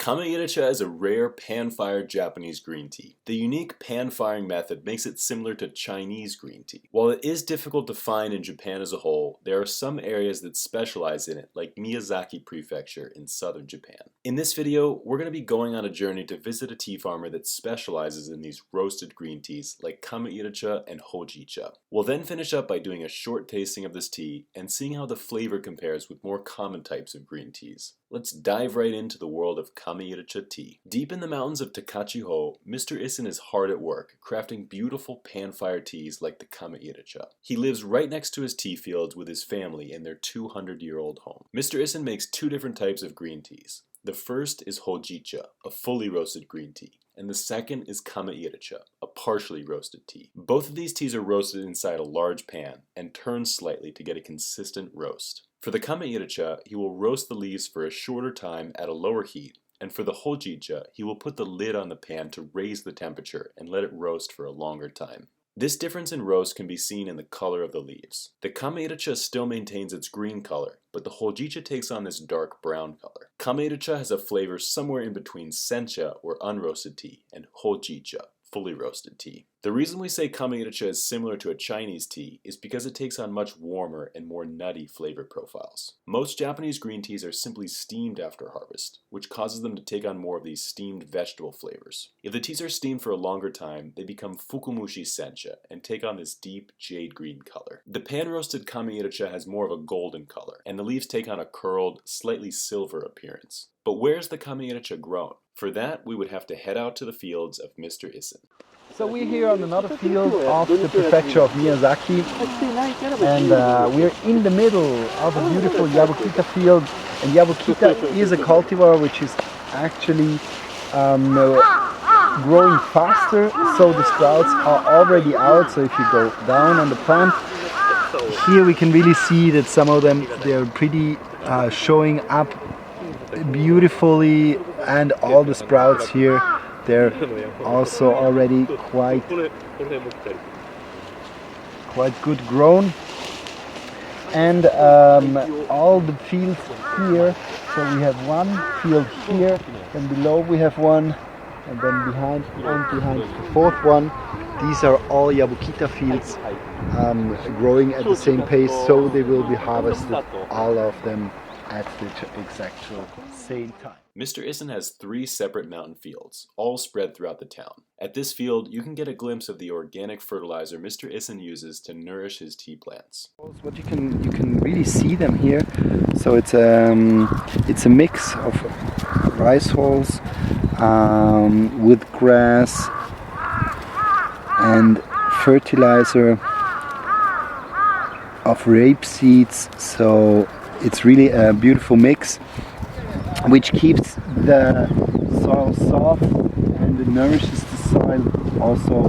Kamairicha is a rare pan-fired Japanese green tea. The unique pan-firing method makes it similar to Chinese green tea. While it is difficult to find in Japan as a whole, there are some areas that specialize in it, like Miyazaki Prefecture in southern Japan. In this video, we're going to be going on a journey to visit a tea farmer that specializes in these roasted green teas like Kamairicha and Hojicha. We'll then finish up by doing a short tasting of this tea and seeing how the flavor compares with more common types of green teas. Let's dive right into the world of Kamairicha tea. Deep in the mountains of Takachiho, Mr. Issin is hard at work, crafting beautiful pan-fired teas like the Kamairicha. He lives right next to his tea fields with his family in their 200-year-old home. Mr. Issin makes two different types of green teas. The first is Hojicha, a fully roasted green tea, and the second is Kamairicha, a partially roasted tea. Both of these teas are roasted inside a large pan and turned slightly to get a consistent roast. For the Kamairicha, he will roast the leaves for a shorter time at a lower heat, and for the Hojicha, he will put the lid on the pan to raise the temperature and let it roast for a longer time. This difference in roast can be seen in the color of the leaves. The Kamairicha still maintains its green color, but the Hojicha takes on this dark brown color. Kamairicha has a flavor somewhere in between sencha or unroasted tea and Hojicha, fully roasted tea. The reason we say Kamairicha is similar to a Chinese tea is because it takes on much warmer and more nutty flavor profiles. Most Japanese green teas are simply steamed after harvest, which causes them to take on more of these steamed vegetable flavors. If the teas are steamed for a longer time, they become fukumushi sencha and take on this deep jade green color. The pan-roasted Kamairicha has more of a golden color, and the leaves take on a curled, slightly silver appearance. But where's the Kamairicha grown? For that, we would have to head out to the fields of Mr. Issin. So we're here on another field of the prefecture of Miyazaki, and we're in the middle of a beautiful Yabukita field. And Yabukita is a cultivar which is actually growing faster, so the sprouts are already out. So if you go down on the plant, here we can really see that some of them, they're pretty showing up beautifully, and all the sprouts here, they're also already quite good grown. And all the fields here, so we have one field here, and below we have one, and then behind the fourth one. These are all Yabukita fields growing at the same pace, so they will be harvested, all of them, at the exact same time. Mr. Issin has 3 separate mountain fields, all spread throughout the town. At this field, you can get a glimpse of the organic fertilizer Mr. Issin uses to nourish his tea plants. What you can really see them here. So it's a mix of rice hulls with grass and fertilizer of rape seeds. So it's really a beautiful mix, which keeps the soil soft and nourishes the soil also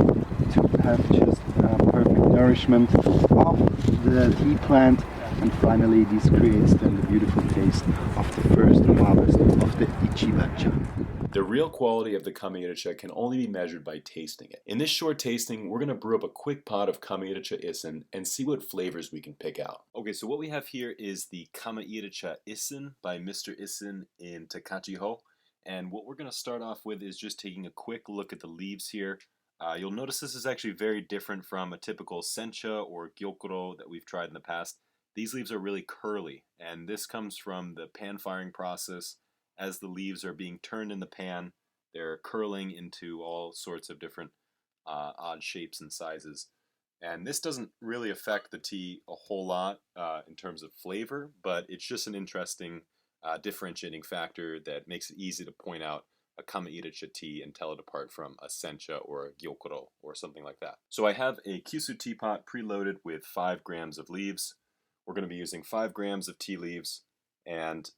to have just perfect nourishment of the tea plant. And finally, this creates then the beautiful taste of the first harvest of the Ichibacha. The real quality of the Kamairicha can only be measured by tasting it. In this short tasting, we're going to brew up a quick pot of Kamairicha Issin and see what flavors we can pick out. Okay, so what we have here is the Kamairicha Issin by Mr. Issin in Takachiho. And what we're going to start off with is just taking a quick look at the leaves here. You'll notice this is actually very different from a typical sencha or gyokuro that we've tried in the past. These leaves are really curly, and this comes from the pan firing process. As the leaves are being turned in the pan, they're curling into all sorts of different odd shapes and sizes. And this doesn't really affect the tea a whole lot in terms of flavor, but it's just an interesting differentiating factor that makes it easy to point out a Kamairicha tea and tell it apart from a sencha or a gyokuro or something like that. So I have a Kyusu teapot preloaded with 5 grams of leaves. We're going to be using 5 grams of tea leaves and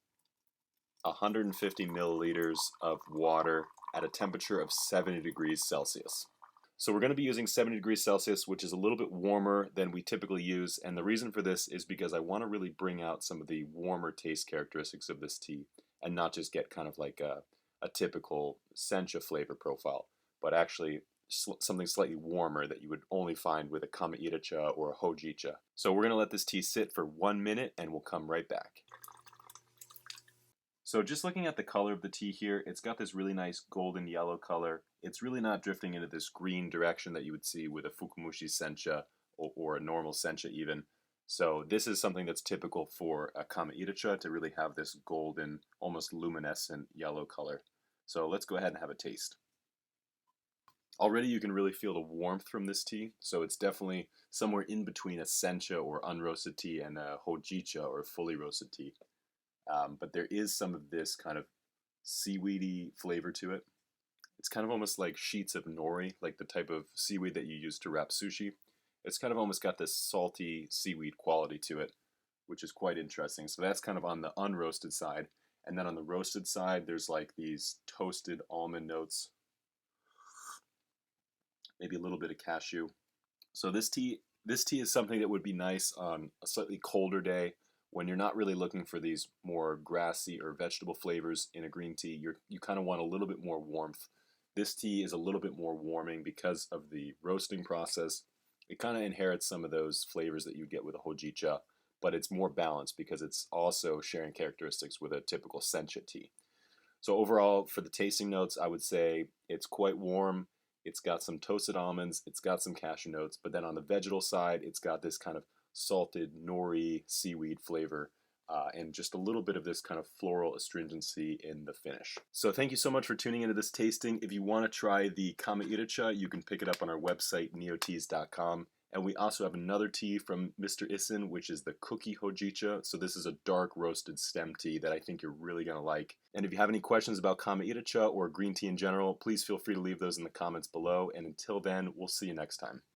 150 milliliters of water at a temperature of 70 degrees Celsius. So we're going to be using 70 degrees Celsius, which is a little bit warmer than we typically use, and the reason for this is because I want to really bring out some of the warmer taste characteristics of this tea and not just get kind of like a typical sencha flavor profile, but actually something slightly warmer that you would only find with a Kamairicha or a Hojicha. So we're going to let this tea sit for 1 minute and we'll come right back. So just looking at the color of the tea here, it's got this really nice golden yellow color. It's really not drifting into this green direction that you would see with a Fukumushi sencha or a normal sencha even. So this is something that's typical for a Kamairicha to really have this golden, almost luminescent yellow color. So let's go ahead and have a taste. Already you can really feel the warmth from this tea, so it's definitely somewhere in between a sencha or unroasted tea and a hojicha or fully roasted tea. But there is some of this kind of seaweedy flavor to it. It's kind of almost like sheets of nori, like the type of seaweed that you use to wrap sushi. It's kind of almost got this salty seaweed quality to it, which is quite interesting. So that's kind of on the unroasted side. And then on the roasted side, there's like these toasted almond notes, maybe a little bit of cashew. So this tea is something that would be nice on a slightly colder day when you're not really looking for these more grassy or vegetable flavors in a green tea. You kind of want a little bit more warmth. This tea is a little bit more warming because of the roasting process. It kind of inherits some of those flavors that you get with a hojicha, but it's more balanced because it's also sharing characteristics with a typical sencha tea. So overall, for the tasting notes, I would say it's quite warm. It's got some toasted almonds. It's got some cashew notes. But then on the vegetal side, it's got this kind of salted nori seaweed flavor and just a little bit of this kind of floral astringency in the finish. So thank you so much for tuning into this tasting. If you want to try the Kamairicha, you can pick it up on our website, neoteas.com. And we also have another tea from Mr. Issin, which is the cookie hojicha. So this is a dark roasted stem tea that I think you're really going to like. And if you have any questions about Kamairicha or green tea in general, please feel free to leave those in the comments below. And until then, we'll see you next time.